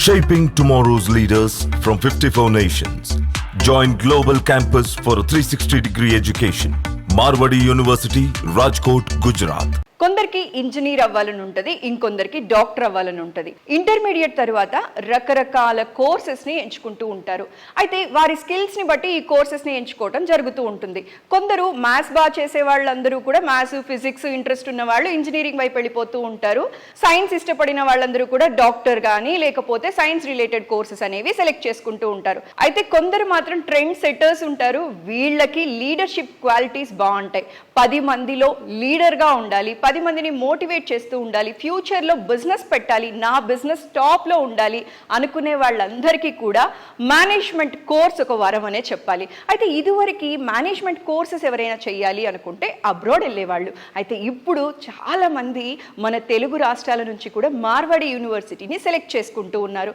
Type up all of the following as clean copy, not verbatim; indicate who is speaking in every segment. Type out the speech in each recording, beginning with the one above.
Speaker 1: Shaping tomorrow's leaders from 54 nations. Join Global Campus for a 360-degree education. Marwadi University, Rajkot, Gujarat.
Speaker 2: కొందరికి engineer అవ్వాలని ఉంటుంది, ఇంకొందరికి doctor అవ్వాలని ఉంటుంది. Intermediate తర్వాత రకరకాల కోర్సెస్ని ఎంచుకుంటూ ఉంటారు. అయితే వారి స్కిల్స్ని బట్టి ఈ కోర్సెస్ని ఎంచుకోవడం జరుగుతూ ఉంటుంది. కొందరు మ్యాథ్స్ బాగా చేసే వాళ్ళందరూ కూడా మ్యాథ్స్, ఫిజిక్స్ ఇంట్రెస్ట్ ఉన్న వాళ్ళు ఇంజనీరింగ్ వైపు వెళ్ళిపోతూ ఉంటారు. సైన్స్ ఇష్టపడిన వాళ్ళందరూ కూడా డాక్టర్ కానీ లేకపోతే సైన్స్ రిలేటెడ్ కోర్సెస్ అనేవి సెలెక్ట్ చేసుకుంటూ ఉంటారు. అయితే కొందరు మాత్రం ట్రెండ్ సెట్టర్స్ ఉంటారు. వీళ్ళకి లీడర్షిప్ క్వాలిటీస్ బాగుంటాయి. 10 మందిలో లీడర్గా ఉండాలి, 10 మందిని మోటివేట్ చేస్తూ ఉండాలి, ఫ్యూచర్లో బిజినెస్ పెట్టాలి, నా బిజినెస్ టాప్లో ఉండాలి అనుకునే వాళ్ళందరికీ కూడా మేనేజ్మెంట్ కోర్స్ ఒక వరం అనే చెప్పాలి. అయితే ఇదివరకు మేనేజ్మెంట్ కోర్సెస్ ఎవరైనా చేయాలి అనుకుంటే అబ్రాడ్ వెళ్ళేవాళ్ళు. అయితే ఇప్పుడు చాలామంది మన తెలుగు రాష్ట్రాల నుంచి కూడా మార్వాడి యూనివర్సిటీని సెలెక్ట్ చేసుకుంటూ ఉన్నారు.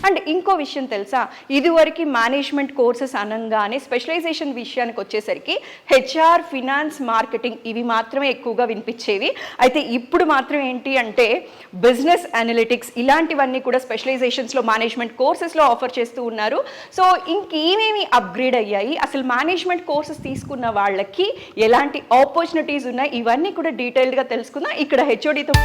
Speaker 2: అండ్ ఇంకో విషయం తెలుసా, ఇదివరకు మేనేజ్మెంట్ కోర్సెస్ అనగానే స్పెషలైజేషన్ విషయానికి వచ్చేసరికి హెచ్ఆర్, ఫినాన్స్, మార్కెటింగ్ ఇవి మాత్రమే ఎక్కువగా వినిపించేవి. అయితే ఇప్పుడు మాత్రం ఏంటి అంటే బిజినెస్ అనలిటిక్స్ ఇలాంటివన్నీ కూడా స్పెషలైజేషన్స్లో మేనేజ్మెంట్ కోర్సెస్లో ఆఫర్ చేస్తూ ఉన్నారు. సో ఇంకేమేమి అప్గ్రేడ్ అయ్యాయి, అసలు మేనేజ్మెంట్ కోర్సెస్ తీసుకున్న వాళ్ళకి ఎలాంటి ఆపర్చునిటీస్ ఉన్నాయి, ఇవన్నీ కూడా డీటెయిల్డ్గా తెలుసుకుందాం. ఇక్కడ హెచ్ఓడితో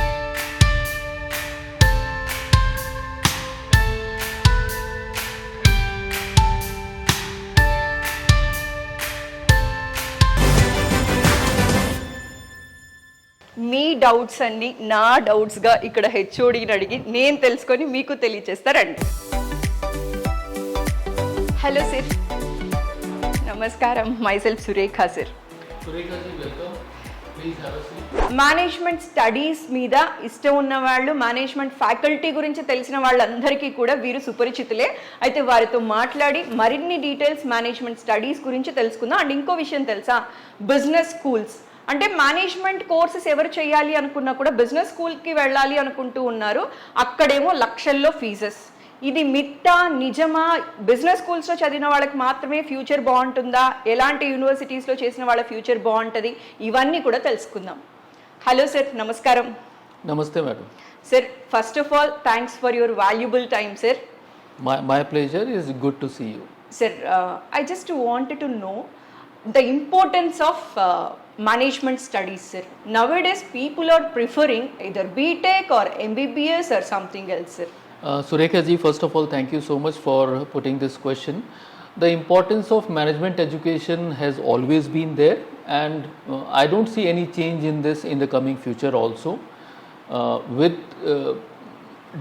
Speaker 2: మీ డౌట్స్ అన్ని నా డౌట్స్గా ఇక్కడ హెచ్ఓడిని అడిగి నేను తెలుసుకొని మీకు తెలియచేస్తారండి. హలో సార్, నమస్కారం. Myself Surekha sir. Management studies మీద ఇష్టం ఉన్న వాళ్ళు, మేనేజ్మెంట్ ఫ్యాకల్టీ గురించి తెలిసిన వాళ్ళందరికీ కూడా వీరు సుపరిచితులే. అయితే వారితో మాట్లాడి మరిన్ని డీటెయిల్స్ మేనేజ్మెంట్ స్టడీస్ గురించి తెలుసుకుందాం. అండ్ ఇంకో విషయం తెలుసా, బిజినెస్ స్కూల్స్ అంటే మేనేజ్మెంట్ కోర్సెస్ ఎవరు చేయాలి అనుకున్నా కూడా బిజినెస్ స్కూల్కి వెళ్ళాలి అనుకుంటూ ఉన్నారు. అక్కడేమో లక్షల్లో ఫీజెస్. ఇది మిత్తా నిజమా? బిజినెస్ స్కూల్స్లో చదివిన వాళ్ళకి మాత్రమే ఫ్యూచర్ బాగుంటుందా? ఎలాంటి యూనివర్సిటీస్లో చేసిన వాళ్ళ ఫ్యూచర్ బాగుంటుంది? ఇవన్నీ కూడా తెలుసుకుందాం. హలో సార్, నమస్కారం.
Speaker 3: నమస్తే madam.
Speaker 2: Sir, first of all thanks for your valuable time sir.
Speaker 3: My pleasure, is good to see you.
Speaker 2: Sir, I just wanted to know the importance of management studies, sir. Nowadays people are preferring either BTech or MBBS or something else, sir.
Speaker 3: Surekha ji, first of all, thank you so much for putting this question. The importance of management education has always been there, and I don't see any change in this in the coming future also. With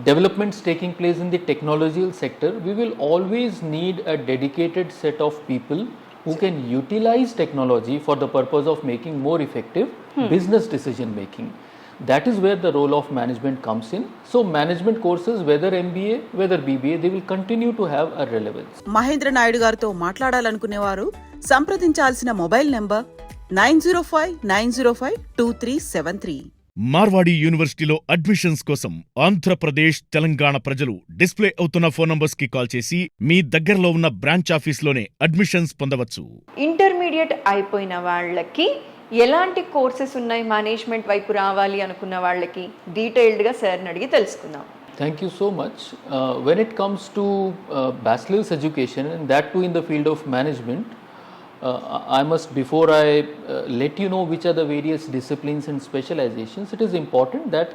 Speaker 3: developments taking place in the technological sector, we will always need a dedicated set of people who can utilize technology for the purpose of making more effective business decision making. That is where the role of management comes in. So management courses, whether MBA, whether BBA, they will continue to have a relevance.
Speaker 4: Mahendra Naidu గారితో మాట్లాడాలనుకునేవారు సంప్రదించాల్సిన mobile number 9059052373.
Speaker 5: Marwadi యూనివర్సిటీలో admissions కోసం ఆంధ్రప్రదేశ్, తెలంగాణ ప్రజలు display అవుతున్న phone numbers కి call చేసి మీ దగ్గరలో ఉన్న బ్రాంచ్ ఆఫీస్లోనే అడ్మిషన్స్ పొందవచ్చు.
Speaker 2: ఇంటర్మీడియట్ అయిపోయిన వాళ్ళకి ఎలాంటి కోర్సెస్ ఉన్నాయి మేనేజ్మెంట్ వైపు రావాలి అనుకున్న వాళ్ళకి డీటెయిల్డ్గా సార్ని అడిగి తెలుసుకుందాం.
Speaker 3: Thank you so much. When it comes to bachelor's education, and that too in the field of management, I must, before I let you know which are the various disciplines and specializations, it is important that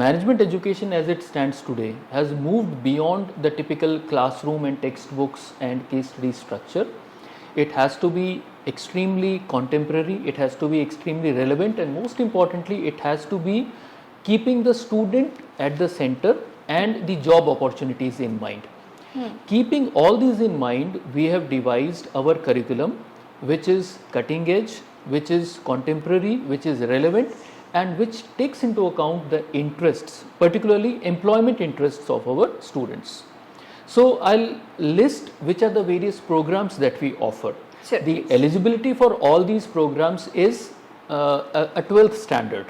Speaker 3: management education as it stands today has moved beyond the typical classroom and textbooks and case study structure. It has to be extremely contemporary, it has to be extremely relevant, and most importantly, it has to be keeping the student at the center and the job opportunities in mind. Keeping all these in mind, we have devised our curriculum, which is cutting edge, which is contemporary, which is relevant, and which takes into account the interests, particularly employment interests of our students. So I'll list which are the various programs that we offer.
Speaker 2: Sure,
Speaker 3: the
Speaker 2: please.
Speaker 3: eligibility for all these programs is a 12th standard.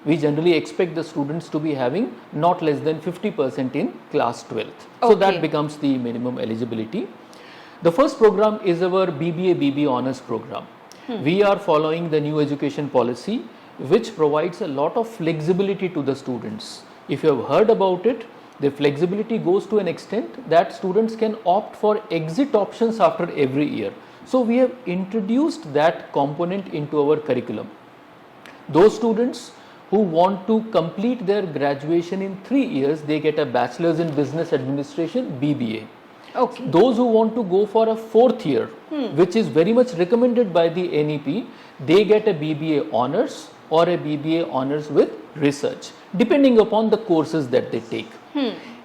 Speaker 3: We generally expect the students to be having not less than 50% in class 12th. So
Speaker 2: Okay.
Speaker 3: that becomes the minimum eligibility. The first program is our BBA BB honors program. We are following the new education policy, which provides a lot of flexibility to the students. If you have heard about it, the flexibility goes to an extent that students can opt for exit options after every year. So we have introduced that component into our curriculum. Those students who want to complete their graduation in 3 years, they get a bachelor's in business administration, BBA.
Speaker 2: Okay.
Speaker 3: Those who want to go for a 4th year, which is very much recommended by the NEP, they get a BBA honors or a BBA honors with research, depending upon the courses that they take.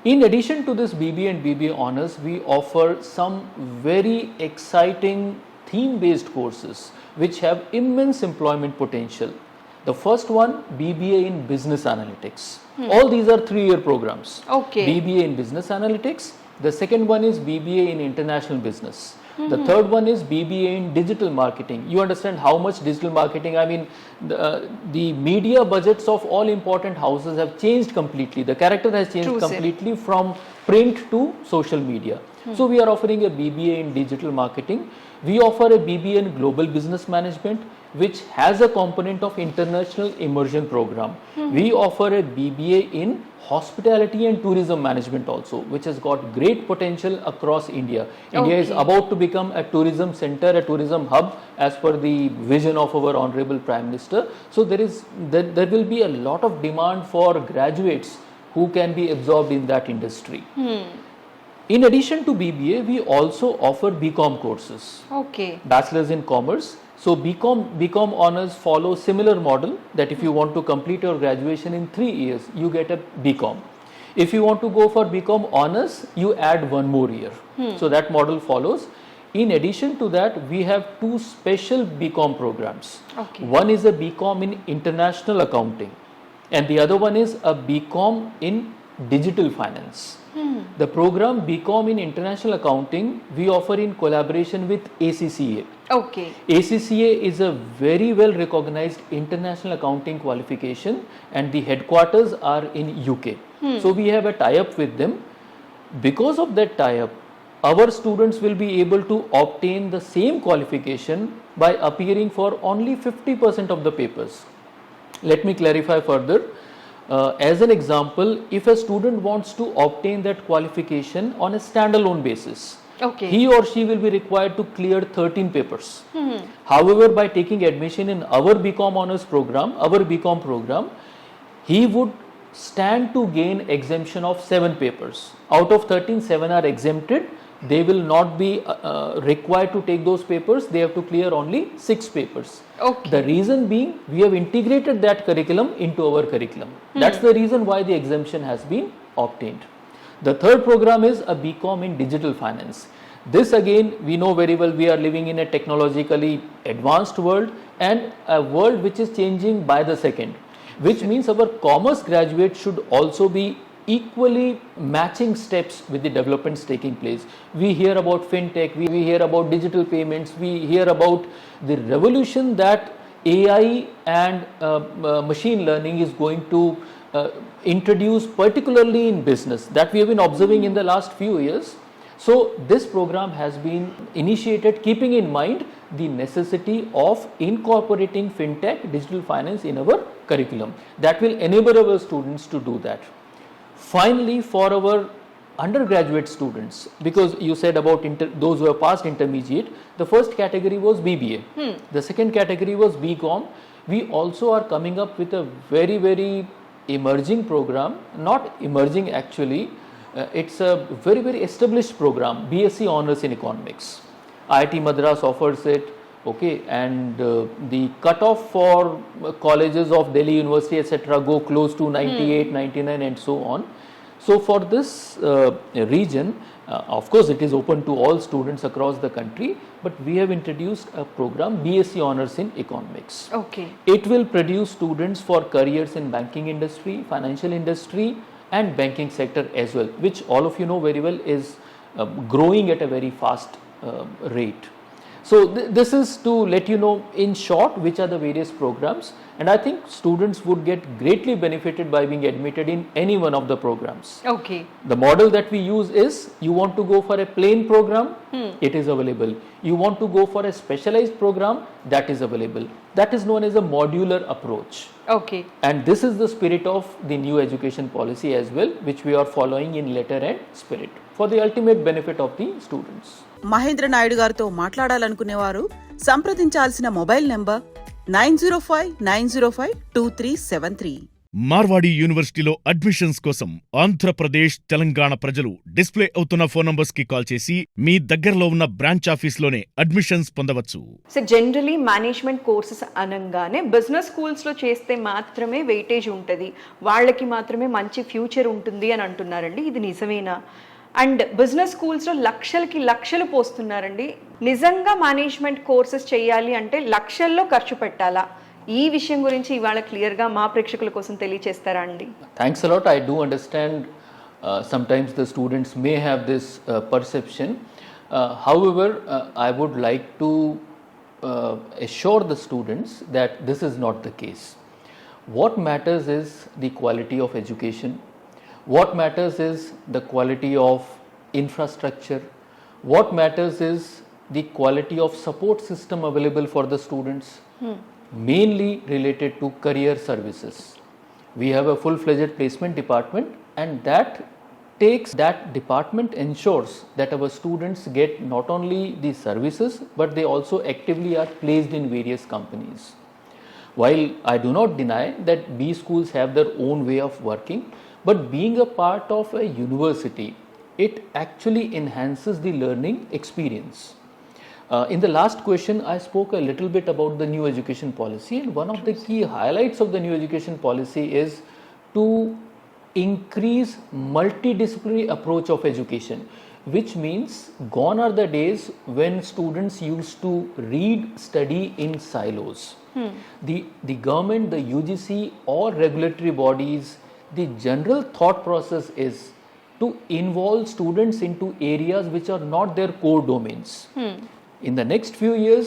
Speaker 3: In addition to this BBA and BBA honors, we offer some very exciting theme-based courses which have immense employment potential. The first one, BBA in business analytics. All these are 3-year programs.
Speaker 2: Okay.
Speaker 3: BBA in business analytics. The second one is BBA in international business. The third one is BBA in digital marketing. You understand how much digital marketing, I mean, the media budgets of all important houses have changed completely. The character has changed
Speaker 2: True, sir.
Speaker 3: completely from print to social media. So we are offering a BBA in digital marketing. We offer a BBA in global business management, which has a component of international immersion program. We offer a BBA in hospitality and tourism management also, which has got great potential across India. India is
Speaker 2: Okay.
Speaker 3: about to become a tourism center, a tourism hub, as per the vision of our Honorable Prime Minister. So there will be a lot of demand for graduates who can be absorbed in that industry. In addition to BBA, we also offer BCom courses.
Speaker 2: Okay.
Speaker 3: Bachelor's in Commerce. So BCom honors follow similar model, that if you want to complete your graduation in 3 years, you get a BCom. If you want to go for BCom honors, you add 1 more year. So that model follows. In addition to that, we have 2 special BCom programs.
Speaker 2: Okay.
Speaker 3: One is a BCom in international accounting, and the other one is a BCom in digital finance. The program BCom in international accounting we offer in collaboration with ACCA.
Speaker 2: Okay.
Speaker 3: ACCA is a very well recognized international accounting qualification, and the headquarters are in UK. So we have a tie-up with them. Because of that tie-up, our students will be able to obtain the same qualification by appearing for only 50% of the papers. Let me clarify further. As an example, if a student wants to obtain that qualification on a standalone basis,
Speaker 2: Okay.
Speaker 3: he or she will be required to clear 13 papers. However, by taking admission in our BCom honors program, he would stand to gain exemption of 7 papers. Out of 13, 7 are exempted. They will not be required to take those papers. They have to clear only 6 papers.
Speaker 2: Okay.
Speaker 3: The reason being, we have integrated that curriculum into our curriculum. That's the reason why the exemption has been obtained. The third program is a BCom in digital finance. This again, we know very well, we are living in a technologically advanced world, and a world which is changing by the second, which means our commerce graduates should also be equally matching steps with the developments taking place. We hear about fintech, we hear about digital payments, we hear about the revolution that AI and machine learning is going to introduce, particularly in business, that we have been observing in the last few years. So this program has been initiated keeping in mind the necessity of incorporating fintech, digital finance in our curriculum. That will enable our students to do that. Finally, for our undergraduate students, because you said about those who have passed intermediate, the first category was BBA. The second category was BCom. We also are coming up with a very, very emerging program, not emerging actually, it's a very, very established program, BSc Honours in Economics. IIT Madras offers it, okay, and the cutoff for colleges of Delhi University, etc., go close to 98, 99 and so on. So for this region, of course it is open to all students across the country, but we have introduced a program, BSc Honours in Economics.
Speaker 2: Okay.
Speaker 3: It will produce students for careers in banking industry, financial industry and banking sector as well, which all of you know very well is growing at a very fast rate. So this is to let you know in short which are the various programs, and I think students would get greatly benefited by being admitted in any one of the programs.
Speaker 2: Okay.
Speaker 3: The model that we use is, you want to go for a plain program, it is available. You want to go for a specialized program, that is available. That is known as a modular approach.
Speaker 2: Okay.
Speaker 3: And this is the spirit of the new education policy as well, which we are following in letter and spirit for the ultimate benefit of the students.
Speaker 4: Mahendra Naidu గారితో మాట్లాడాలనుకునేవారు సంప్రదించాల్సిన mobile number 9059052373.
Speaker 5: Marwadi యూనివర్సిటీలో admissions కోసం ఆంధ్రప్రదేశ్, తెలంగాణ ప్రజలు display అవుతున్న phone numbers కి call చేసి మీ దగ్గరలో ఉన్న బ్రాంచ్ ఆఫీస్లోనే అడ్మిషన్స్ పొందవచ్చు.
Speaker 2: సో జనరలీ మేనేజ్మెంట్ కోర్సెస్ అనగానే బిజినెస్ స్కూల్స్లో చేస్తే మాత్రమే వెయిటేజ్ ఉంటుంది, వాళ్ళకి మాత్రమే మంచి ఫ్యూచర్ ఉంటుంది అని అంటున్నారండి. ఇది నిజమేనా? అండ్ బిజినెస్ స్కూల్స్లో లక్షలకి లక్షలు పోస్తున్నారండి. నిజంగా మేనేజ్మెంట్ కోర్సెస్ చేయాలి అంటే లక్షల్లో ఖర్చు పెట్టాలా? ఈ విషయం గురించి ఇవాళ క్లియర్గా మా ప్రేక్షకుల కోసం తెలియచేస్తారా అండి?
Speaker 3: Thanks a lot. I do understand sometimes the students may have this perception. However, I would like to assure the students that this is not the case. What matters is the quality of education. What matters is the quality of infrastructure. What matters is the quality of support system available for the students, mainly related to career services. We have a full-fledged placement department, and that department ensures that our students get not only the services, but they also actively are placed in various companies. While I do not deny that B schools have their own way of working, but being a part of a university, it actually enhances the learning experience. In the last question, I spoke a little bit about the new education policy, and one of the key highlights of the new education policy is to increase multidisciplinary approach of education, which means gone are the days when students used to read, study in silos. The government, the UGC or regulatory bodies, the general thought process is to involve students into areas which are not their core domains. In the next few years,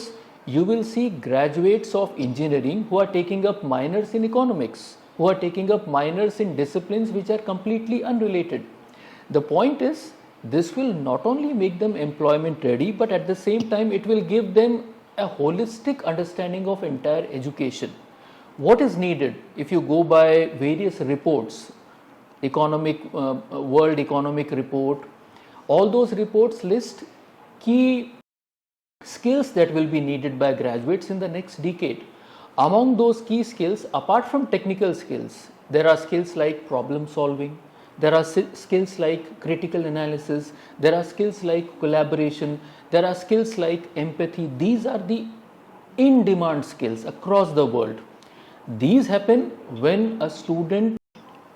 Speaker 3: you will see graduates of engineering who are taking up minors in economics, who are taking up minors in disciplines which are completely unrelated. The point is, this will not only make them employment ready, but at the same time it will give them a holistic understanding of entire education. What is needed? If you go by various reports, World Economic Report, all those reports list key skills that will be needed by graduates in the next decade. Among those key skills, apart from technical skills, there are skills like problem solving, there are skills like critical analysis, there are skills like collaboration, there are skills like empathy. These are the in-demand skills across the world. These happen when a student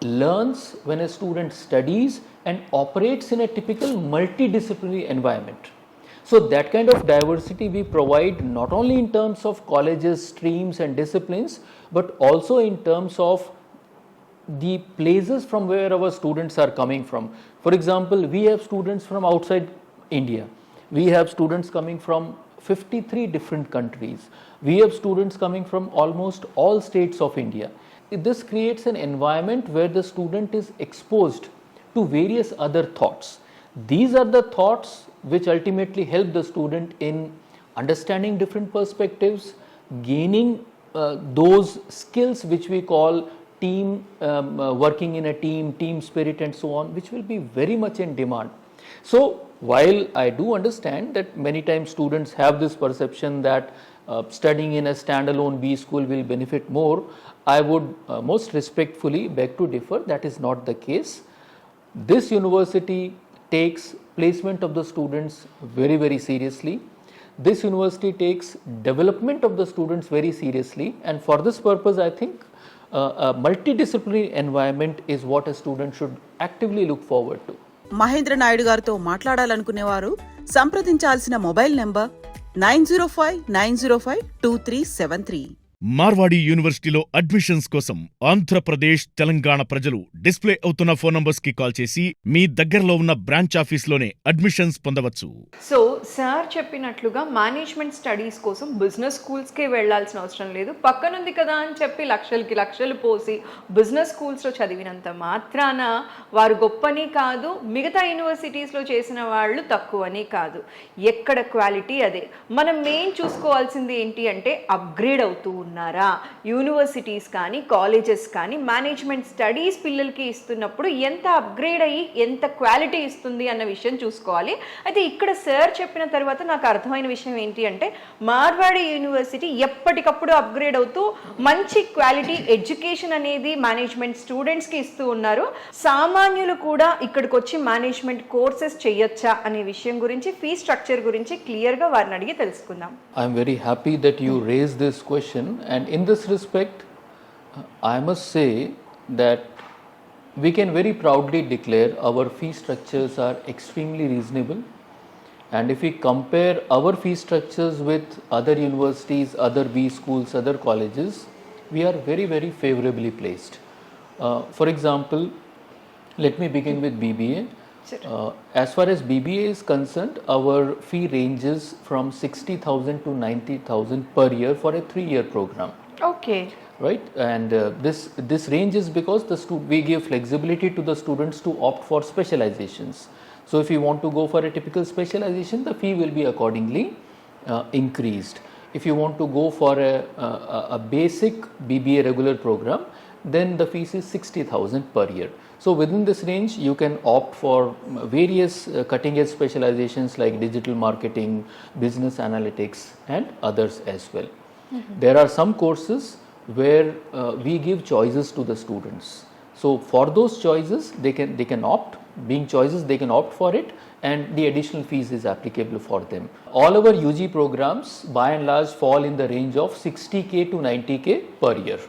Speaker 3: learns, when a student studies and operates in a typical multidisciplinary environment. So that kind of diversity we provide not only in terms of colleges, streams and disciplines, but also in terms of the places from where our students are coming from. For example, we have students from outside India. We have students coming from 53 different countries. We have students coming from almost all states of India. This creates an environment where the student is exposed to various other thoughts. These are the thoughts which ultimately help the student in understanding different perspectives, gaining those skills which we call working in a team spirit and so on, which will be very much in demand. So while I do understand that many times students have this perception that studying in a standalone B school will benefit more, I would most respectfully beg to differ. That is not the case. This university takes placement of the students very, very seriously. This university takes development of the students very seriously, and for this purpose I think a multidisciplinary environment is what a student should actively look forward to.
Speaker 4: Mahindra Naidu గారితో మాట్లాడాలనుకునేవారు సంప్రదించాల్సిన mobile number 9059052373.
Speaker 5: Marwadi యూనివర్సిటీలో admissions కోసం ఆంధ్రప్రదేశ్, తెలంగాణ ప్రజలు display అవుతున్న phone numbers కి call చేసి మీ దగ్గరలో ఉన్న బ్రాంచ్ ఆఫీస్లోనే అడ్మిషన్స్ పొందవచ్చు.
Speaker 2: సో సార్ చెప్పినట్లుగా మేనేజ్మెంట్ స్టడీస్ కోసం బిజినెస్ స్కూల్స్కే వెళ్ళాల్సిన అవసరం లేదు. పక్కనుంది కదా అని చెప్పి లక్షలకి లక్షలు పోసి బిజినెస్ స్కూల్స్లో చదివినంత మాత్రాన వారు గొప్పని కాదు, మిగతా యూనివర్సిటీస్లో చేసిన వాళ్ళు తక్కువని కాదు. ఎక్కడ క్వాలిటీ అదే. మనం మెయిన్ చూసుకోవాల్సింది ఏంటి అంటే అప్గ్రేడ్ అవుతూ ఉన్నారా యూనివర్సిటీస్ కానీ కాలేజెస్ కానీ మేనేజ్మెంట్ స్టడీస్ పిల్లలకి ఇస్తున్నప్పుడు ఎంత అప్గ్రేడ్ అయ్యి ఎంత క్వాలిటీ ఇస్తుంది అన్న విషయం చూసుకోవాలి. అయితే ఇక్కడ సార్ చెప్పిన తర్వాత నాకు అర్థమైన విషయం ఏంటి అంటే మార్వాడి యూనివర్సిటీ ఎప్పటికప్పుడు అప్గ్రేడ్ అవుతూ మంచి క్వాలిటీ ఎడ్యుకేషన్ అనేది మేనేజ్మెంట్ స్టూడెంట్స్కి ఇస్తూ ఉన్నారు. సామాన్యులు కూడా ఇక్కడికి వచ్చి మేనేజ్మెంట్ కోర్సెస్ చేయొచ్చా అనే విషయం గురించి, ఫీ స్ట్రక్చర్ గురించి క్లియర్గా వారిని అడిగి తెలుసుకుందాం.
Speaker 3: I'm very happy that you raised this question, and in this respect, I must say that we can very proudly declare our fee structures are extremely reasonable. And if we compare our fee structures with other universities, other B schools, other colleges, we are very, very favorably placed. For example, let me begin with BBA. As far as BBA is concerned, our fee ranges from 60,000 to 90,000 per year for a 3-year program.
Speaker 2: Okay.
Speaker 3: Right, and this range is because we give flexibility to the students to opt for specializations. So if you want to go for a typical specialization, the fee will be accordingly increased. If you want to go for a basic BBA regular program, then the fees is 60,000 per year. So within this range, you can opt for various cutting edge specializations like digital marketing, business analytics, and others as well. There are some courses where we give choices to the students. So for those choices, they can opt. Being choices, they can opt for it, and the additional fees is applicable for them. All our UG programs, by and large, fall in the range of 60K to 90K per year.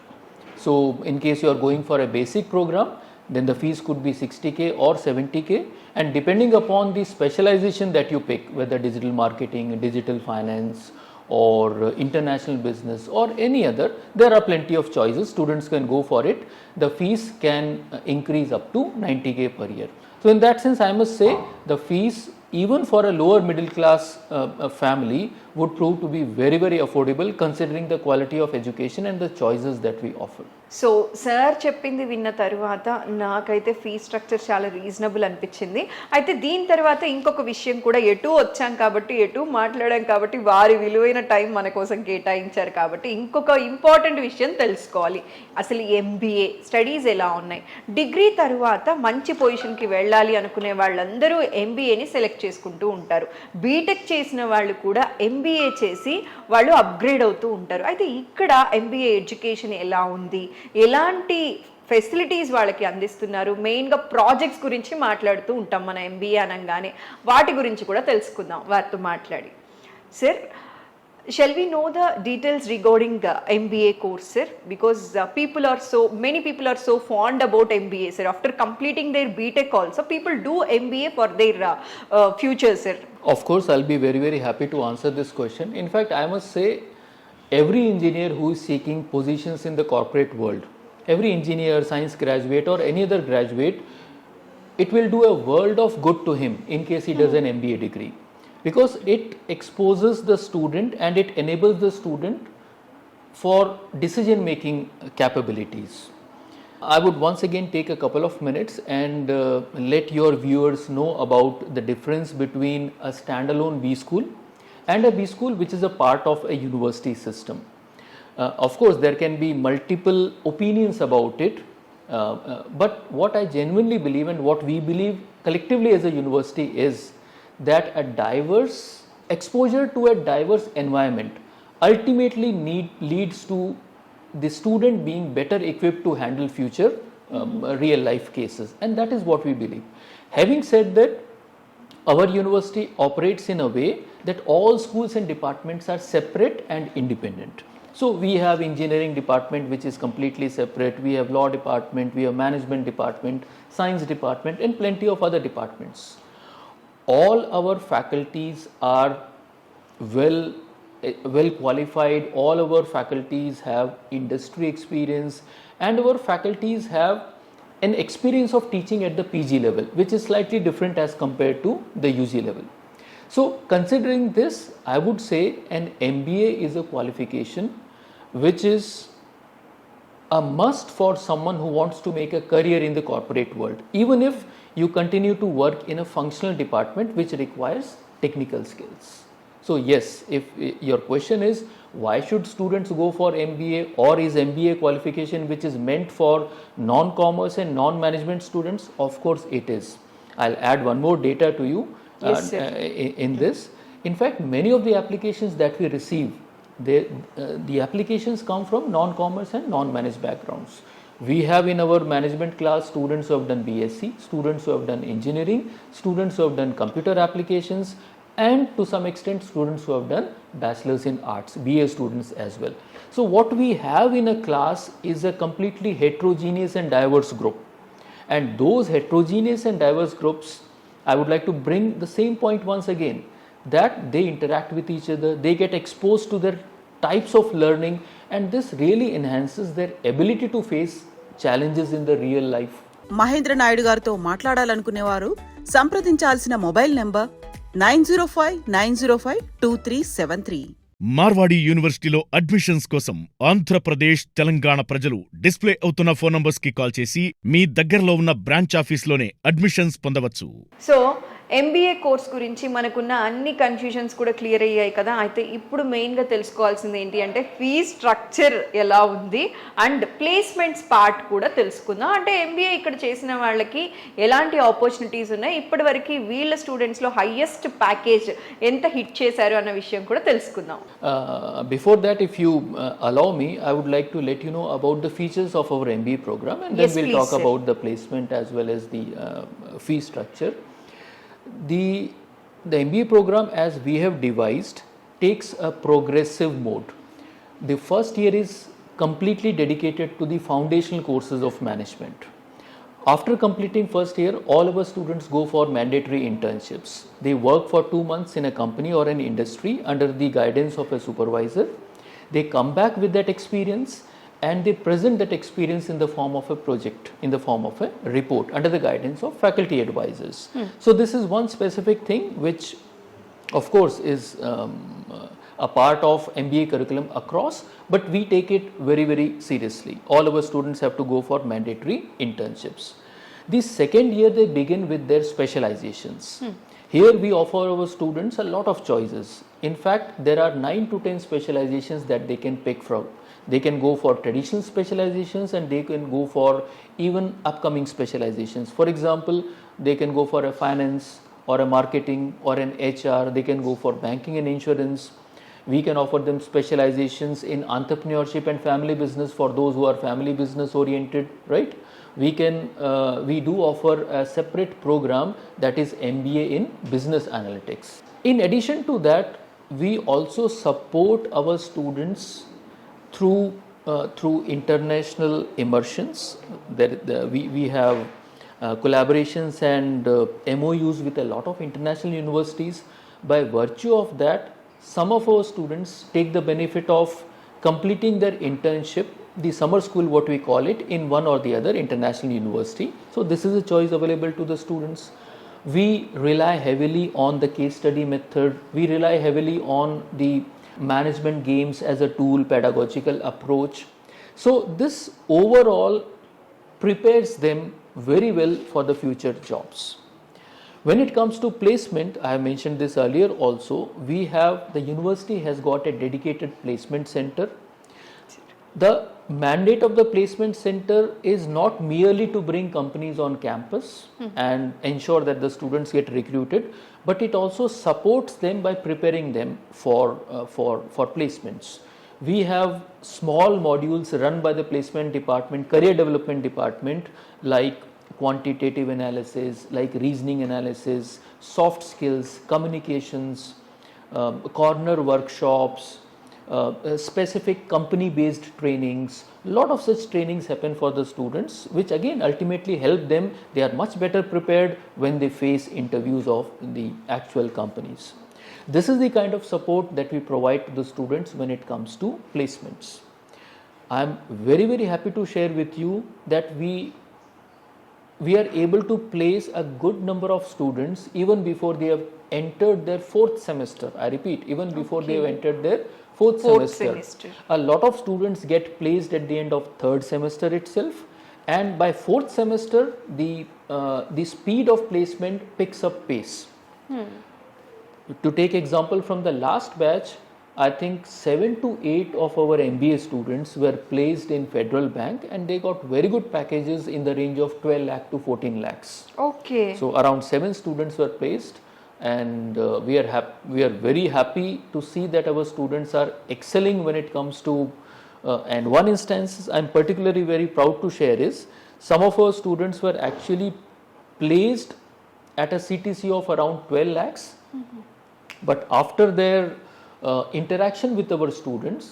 Speaker 3: So in case you are going for a basic program, then the fees could be 60K or 70K, and depending upon the specialization that you pick, whether digital marketing, digital finance, or international business or any other, there are plenty of choices. Students can go for it. The fees can increase up to 90K per year. So in that sense, I must say the fees even for a lower middle class family would prove to be very, very affordable considering the quality of education and the choices that we offer.
Speaker 2: So sir చెప్పింది విన్న తర్వాత నాకైతే fee structure చాలా reasonable అనిపించింది. అయితే దీని తర్వాత ఇంకొక విషయం కూడా, ఎటు వచ్చాం కాబట్టి ఎటు మాట్లాడాం కాబట్టి వారి విలువైన టైం మన కోసం కేటాయించారు కాబట్టి ఇంకొక ఇంపార్టెంట్ విషయం తెలుసుకోవాలి. అసలు ఎంబీఏ స్టడీస్ ఎలా ఉన్నాయి, డిగ్రీ తర్వాత మంచి పొజిషన్కి వెళ్ళాలి అనుకునే వాళ్ళందరూ ఎంబీఏని సెలెక్ట్ చేసుకుంటూ ఉంటారు. బీటెక్ చేసిన వాళ్ళు కూడా ఎంబీఏ చేసి వాళ్ళు అప్గ్రేడ్ అవుతూ ఉంటారు. అయితే ఇక్కడ ఎంబీఏ ఎడ్యుకేషన్ ఎలా ఉంది, ఎలాంటి ఫెసిలిటీస్ వాళ్ళకి అందిస్తున్నారు, మెయిన్గా ప్రాజెక్ట్స్ గురించి మాట్లాడుతూ ఉంటాం మన ఎంబీఏ అనగానే. వాటి గురించి కూడా తెలుసుకుందాం వారితో మాట్లాడి. Sir, shall we know the details regarding MBA course, sir? Because many people are so fond about MBA, sir. After completing their BTech also, people do MBA for their future, sir.
Speaker 3: Of course, I'll be very, very happy to answer this question. In fact, I must say, every engineer who is seeking positions in the corporate world, every engineer, science graduate or any other graduate, it will do a world of good to him in case he does an MBA degree, because it exposes the student and it enables the student for decision making capabilities. I would once again take a couple of minutes and let your viewers know about the difference between a standalone B school and a B school which is a part of a university system. Of course, there can be multiple opinions about it, but what I genuinely believe and what we believe collectively as a university is that a diverse exposure to a diverse environment ultimately leads to the student being better equipped to handle future real life cases, and that is what we believe. Having said that, our university operates in a way that all schools and departments are separate and independent. So we have engineering department which is completely separate, we have law department, we have management department, science department, and plenty of other departments. All our faculties are well well qualified. All our faculties have industry experience, and our faculties have an experience of teaching at the PG level, which is slightly different as compared to the UG level. So considering this, I would say an MBA is a qualification which is a must for someone who wants to make a career in the corporate world, even if you continue to work in a functional department which requires technical skills. So yes, if your question is why should students go for MBA, or is MBA qualification which is meant for non-commerce and non-management students? Of course it is. I'll add one more data to you
Speaker 2: Yes, sir.
Speaker 3: in this. In fact, many of the applications that we receive, the applications come from non-commerce and non-managed backgrounds. We have in our management class students who have done BSc, students who have done engineering, students who have done computer applications, and to some extent students who have done bachelor's in arts, BA students as well. So what we have in a class is a completely heterogeneous and diverse group. And those heterogeneous and diverse groups, I would like to bring the same point once again, that they interact with each other, they get exposed to their types of learning, and this really enhances their ability to face challenges in the real life.
Speaker 4: Mahendra Naidu గారితో మాట్లాడాలనుకునేవారు సంప్రదించాల్సిన mobile number 9059052373.
Speaker 5: Marwadi యూనివర్సిటీలో admissions కోసం ఆంధ్రప్రదేశ్, తెలంగాణ ప్రజలు display అవుతున్న phone numbers కి call చేసి మీ దగ్గరలో ఉన్న బ్రాంచ్ ఆఫీస్లోనే అడ్మిషన్స్ పొందవచ్చు.
Speaker 2: సో ఎంబీఏ కోర్స్ గురించి మనకున్న అన్ని కన్ఫ్యూజన్స్ కూడా క్లియర్ అయ్యాయి కదా. అయితే ఇప్పుడు మెయిన్గా తెలుసుకోవాల్సింది ఏంటి అంటే ఫీజ్ స్ట్రక్చర్ ఎలా ఉంది అండ్ ప్లేస్మెంట్స్ పార్ట్ కూడా తెలుసుకుందాం. అంటే ఎంబీఏ ఇక్కడ చేసిన వాళ్ళకి ఎలాంటి ఆపర్చునిటీస్ ఉన్నాయి, ఇప్పటివరకు వీళ్ళ స్టూడెంట్స్లో హైయెస్ట్ ప్యాకేజ్ ఎంత హిట్ చేశారు అన్న విషయం కూడా తెలుసుకుందాం.
Speaker 3: Before that, if you allow me, I would like to let you know about the features of our MBA program, and then
Speaker 2: Yes,
Speaker 3: we'll
Speaker 2: please,
Speaker 3: talk
Speaker 2: sir.
Speaker 3: about the placement as well as the fee structure. The MBA program, as we have devised, takes a progressive mode. The first year is completely dedicated to the foundational courses of management. After completing first year, all of our students go for mandatory internships. They work for 2 months in a company or an industry under the guidance of a supervisor. They come back with that experience and they present that experience in the form of a project, in the form of a report under the guidance of faculty advisors. So this is one specific thing which of course is a part of MBA curriculum across, but we take it very, very seriously. All of our students have to go for mandatory internships. The second year they begin with their specializations. Here we offer our students a lot of choices. In fact, there are 9 to 10 specializations that they can pick from. They can go for traditional specializations and they can go for even upcoming specializations. For example, they can go for a finance or a marketing or an HR. They can go for banking and insurance. We can offer them specializations in entrepreneurship and family business for those who are family business oriented, right? We do offer a separate program that is MBA in business analytics. In addition to that, we also support our students through international immersions. We have collaborations and MOUs with a lot of international universities. By virtue of that, some of our students take the benefit of completing their internship, the summer school what we call it, in one or the other international university. So this is a choice available to the students. We rely heavily on the case study method. We rely heavily on the management games as a tool, pedagogical approach. So this overall prepares them very well for the future jobs. When it comes to placement, I have mentioned this earlier also, the university has got a dedicated placement center. The mandate of the placement center is not merely to bring companies on campus and ensure that the students get recruited, but it also supports them by preparing them for placements. We have small modules run by the placement department, career development department, like quantitative analysis, like reasoning analysis, soft skills, communications, corner workshops, specific company based trainings. A lot of such trainings happen for the students, which again ultimately help them. They are much better prepared when they face interviews of the actual companies. This is the kind of support that we provide to the students when it comes to placements. I am very, very happy to share with you that we are able to place a good number of students even before they have entered their fourth semester. I repeat, even before they have entered their fourth semester. A lot of students get placed at the end of third semester itself, and by fourth semester the speed of placement picks up pace. To take example from the last batch, I think 7 to 8 of our MBA students were placed in Federal Bank, and they got very good packages in the range of 12 lakh to 14 lakhs.
Speaker 2: Okay.
Speaker 3: So around 7 students were placed, and we are very happy to see that our students are excelling when it comes to and one instance I'm particularly very proud to share is some of our students were actually placed at a CTC of around 12 lakhs. But after their interaction with our students,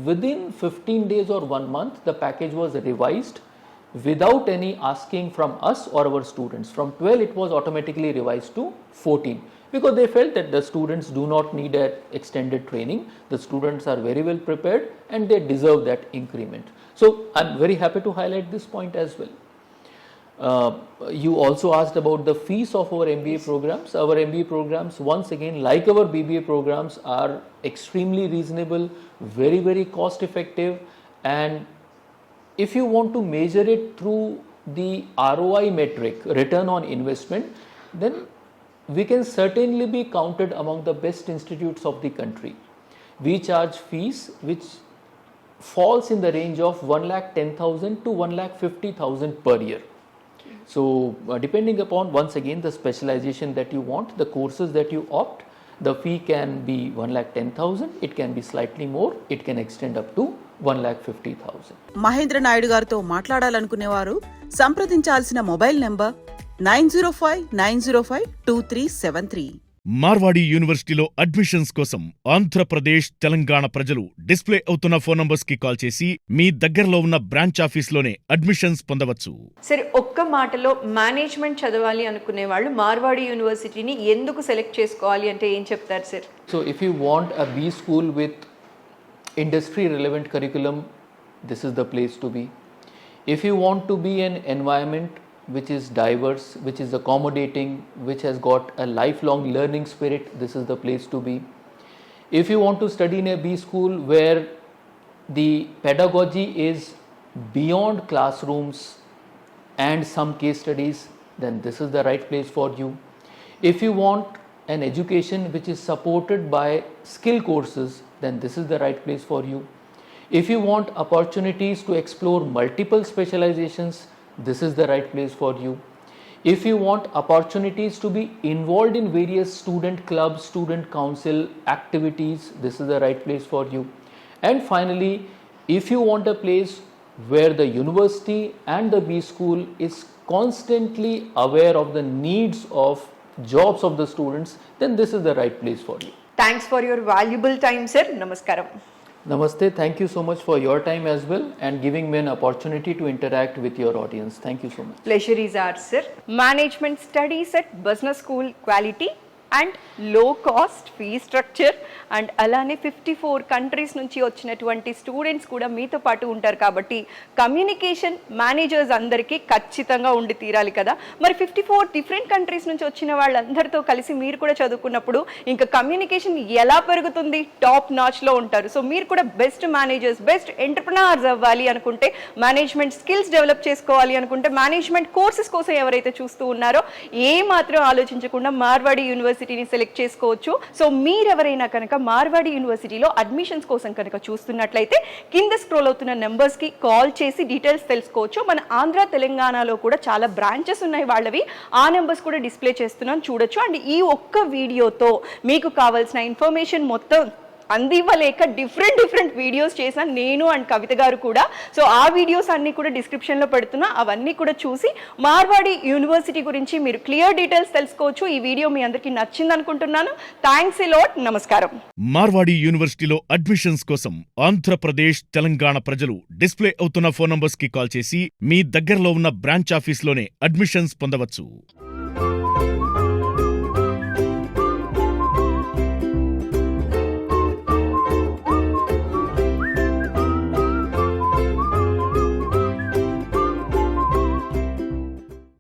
Speaker 3: within 15 days or 1 month, the package was revised without any asking from us or our students. From 12, it was automatically revised to 14 because they felt that the students do not need an extended training. The students are very well prepared and they deserve that increment. So I'm very happy to highlight this point as well. You also asked about the fees of our MBA programs. Our MBA programs, once again, like our BBA programs, are extremely reasonable, very, very cost effective. And if you want to measure it through the ROI metric, return on investment, then we can certainly be counted among the best institutes of the country. We charge fees which falls in the range of 1,10,000 to 1,50,000 per year. So depending upon, once again, the specialization that you want, the courses that you opt, the fee can be 1,10,000, it can be slightly more, it can extend up to 1,50,000.
Speaker 4: Mahindra Naidu గారితో మాట్లాడాలనుకునేవారు సంప్రదించాల్సిన mobile number 9059052373.
Speaker 5: Marwadi యూనివర్సిటీలో admissions కోసం ఆంధ్రప్రదేశ్, తెలంగాణ ప్రజలు display అవుతున్న phone numbers కి call చేసి మీ దగ్గరలో ఉన్న బ్రాంచ్ ఆఫీస్లోనే అడ్మిషన్స్ పొందవచ్చు.
Speaker 2: సరే, ఒక్క మాటలో మేనేజ్మెంట్ చదవాలి అనుకునే వాళ్ళు మార్వాడి యూనివర్సిటీని ఎందుకు సెలెక్ట్ చేసుకోవాలి అంటే ఏం చెప్తారు sir?
Speaker 3: So if you want a B school with industry relevant curriculum, this is the place to be. If you want to be an environment which is diverse, which is accommodating, which has got a lifelong learning spirit, this is the place to be. If you want to study in a B school where the pedagogy is beyond classrooms and some case studies, then this is the right place for you. If you want an education which is supported by skill courses, then this is the right place for you. If you want opportunities to explore multiple specializations, this is the right place for you. If you want opportunities to be involved in various student clubs, student council activities, this is the right place for you. And finally, if you want a place where the university and the B school is constantly aware of the needs of jobs of the students, then this is the right place for you.
Speaker 2: Thanks for your valuable time sir. నమస్కారం.
Speaker 3: Namaste, thank you so much for your time as well and giving me an opportunity to interact with your audience. Thank you so much.
Speaker 2: Pleasure is ours, sir. Management studies at business school quality and low cost fee structure and అలానే 54 countries నుంచి వచ్చినటువంటి students కూడా మీతో పాటు ఉంటారు కాబట్టి communication managers అందరికీ ఖచ్చితంగా ఉండి తీరాలి కదా. మరి 54 డిఫరెంట్ కంట్రీస్ నుంచి వచ్చిన వాళ్ళందరితో కలిసి మీరు కూడా చదువుకున్నప్పుడు ఇంకా కమ్యూనికేషన్ ఎలా పెరుగుతుంది? టాప్ నాచ్లో ఉంటారు. సో మీరు కూడా బెస్ట్ మేనేజర్స్, బెస్ట్ ఎంటర్ప్రెనర్స్ అవ్వాలి అనుకుంటే, మేనేజ్మెంట్ స్కిల్స్ డెవలప్ చేసుకోవాలి అనుకుంటే, మేనేజ్మెంట్ కోర్సెస్ కోసం ఎవరైతే చూస్తూ ఉన్నారో ఏ మాత్రం ఆలోచించకుండా మార్వాడి యూనివర్సిటీని సెలెక్ట్ చేసుకోవచ్చు. సో మీరెవరైనా కనుక మార్వాడి యూనివర్సిటీలో అడ్మిషన్స్ కోసం కనుక చూస్తున్నట్లయితే కింద స్క్రోల్ అవుతున్న నెంబర్స్కి కాల్ చేసి డీటెయిల్స్ తెలుసుకోవచ్చు. మన ఆంధ్ర, తెలంగాణలో కూడా చాలా బ్రాంచెస్ ఉన్నాయి వాళ్ళవి. ఆ నెంబర్స్ కూడా డిస్ప్లే చేస్తున్నాను, చూడొచ్చు. అండ్ ఈ ఒక్క వీడియోతో మీకు కావాల్సిన ఇన్ఫర్మేషన్ మొత్తం అందివ్వలేక డిఫరెంట్ వీడియోస్ చేశాను నేను అండ్ కవిత గారు కూడా. సో ఆ వీడియోస్ అన్నీ కూడా డిస్క్రిప్షన్లో పెడుతున్నా, అవన్నీ కూడా చూసి మార్వాడి యూనివర్సిటీ గురించి మీరు క్లియర్ డీటెయిల్స్ తెలుసుకోవచ్చు. ఈ వీడియో మీ అందరికీ నచ్చింది అనుకుంటున్నాను. Thanks a lot. నమస్కారం.
Speaker 5: మార్వాడి యూనివర్సిటీలో అడ్మిషన్స్ కోసం ఆంధ్రప్రదేశ్, తెలంగాణ ప్రజలు డిస్ప్లే అవుతున్న ఫోన్ నంబర్స్ కి కాల్ చేసి మీ దగ్గరలో ఉన్న బ్రాంచ్ ఆఫీస్లోనే అడ్మిషన్స్ పొందవచ్చు.